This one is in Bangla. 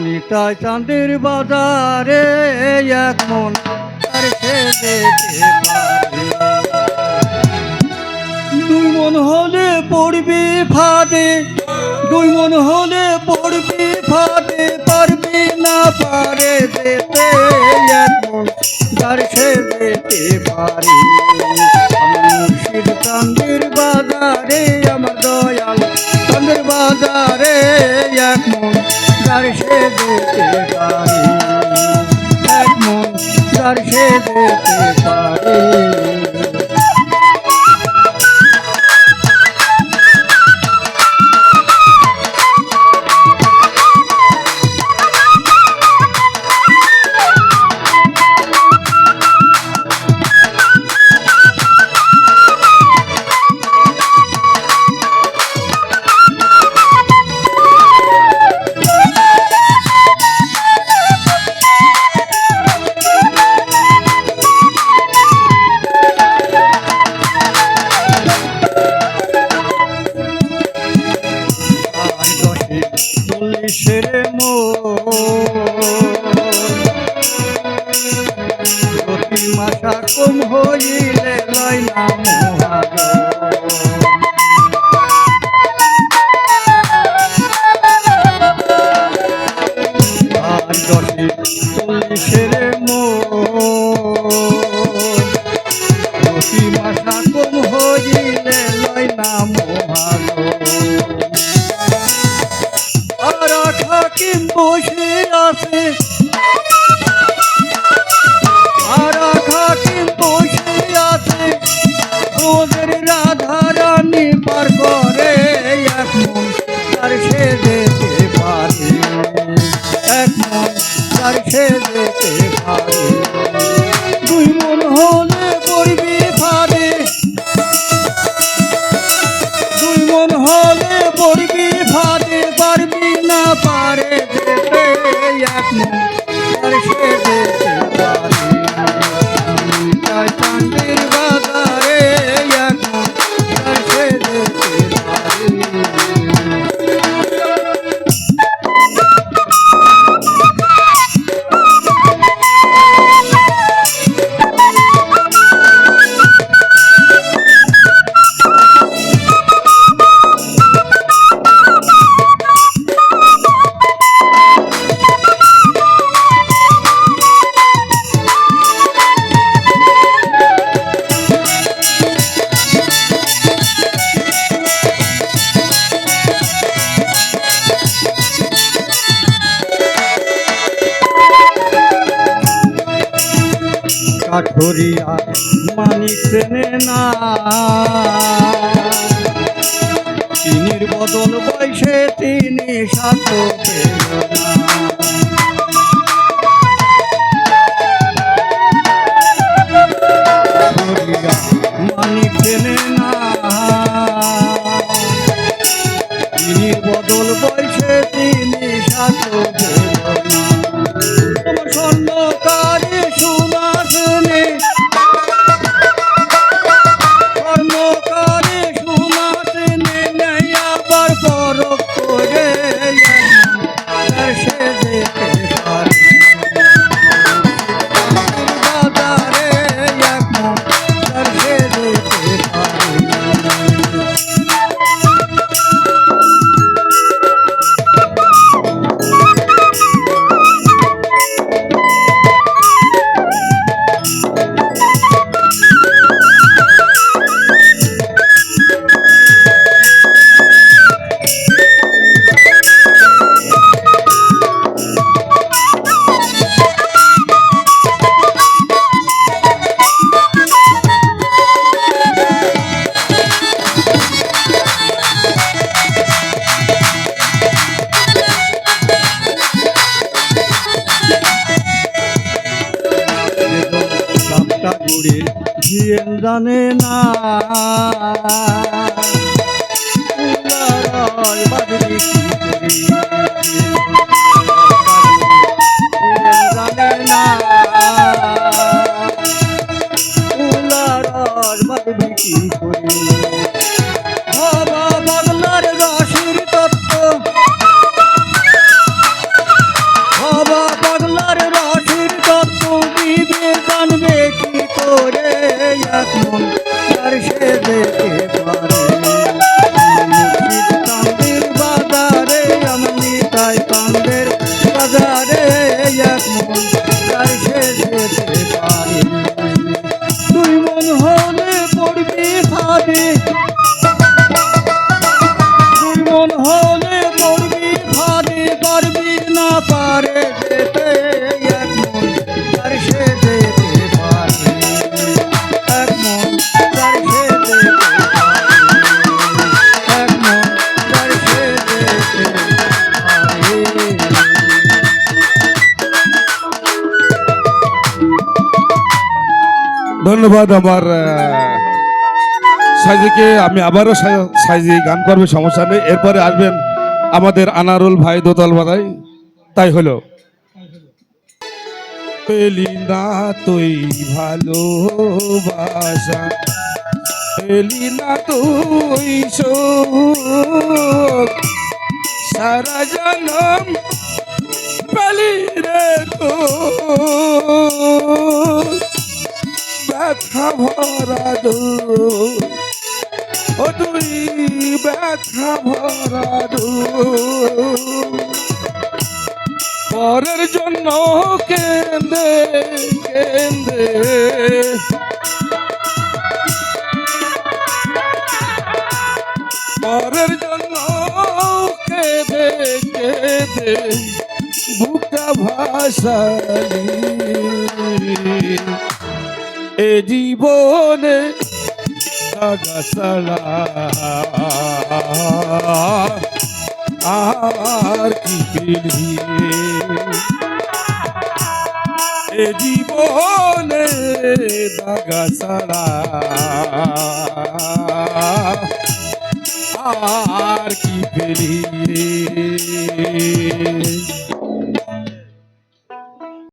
নিতাই চাঁদের বাজারে এক মন আর সে যেতে পারে। দুই মন হলে পড়বি ফাঁদে, দুই মন হলে পড়বি ফাঁদে, পারবি না পারে যেতে এক মন আর সে যেতে পারে। মুর্শিদ চাঁদের বাজারে আমার দয়াল চাঁদের বাজারে এক মন আর সে যেতে পারে, এক মন আর সে যেতে পারে। চল্লিশের প্রতি মাসা কম হইলে লয় না চল্লিশের প্রতি মাসা কম হইলে লয় না হাকিম বসে আছে, আর হাকিম বসে আছে, ওদের রাধা রানী পার করে এক মন আর সে যেতে পারে, এক মন আর সে যেতে পারে। দুই মন হলে পড়বি ফাঁদে, দুই মন হলে পড়বি ফাঁদে, পারবি না পারে যেতে এক মন আর সে যেতে পারে। নিতাই চাঁদের বাজারে এক মন আর সে যেতে পারে। কাঠুরিয়া মানিক চেনে না, চিনির বদল বয়সে তিনি সাথ পেল না। কাঠুরিয়া মানিক চেনে না, চিনির বদল বয়সে তিনি সাথ পেল না। তোমার স্বর্ণকারে সোনা শুনে, স্বর্ণকারে সোনা শুনে নেই আবার পরখ করে আর সে যেতে পারে। বাজারে এক মন আর সে যেতে পারে। জিয়েন জানে না বাজরি কি করি, জানে না বাজরি কি করি। বাবা বাংলার রাশির তত্ত্ব, ধন্যবাদ আমার সাইজিকে। আমি আবারও সাইজি গান করবে, সমস্যা নেই। এরপরে আসবেন আমাদের আনারুল ভাই দোতাল বাজাই। তাই হলো পেলি না তুই ভালোবাসা, পেলি না তুই সুখ, সারা জনম পেলি রে তুই ব্যথা ভরা দুঃখ, ও তুই ব্যথা ভরা দুঃখ, পরের জন্য কেন্দে কেন্দে, পরের জন্য কেঁদে কেঁদে বুকটা ভাসালি, এ জীবনে দাগা ছাড়া আর কি পেলি, এ জীবনে দাগা ছাড়া আর কি পেলি।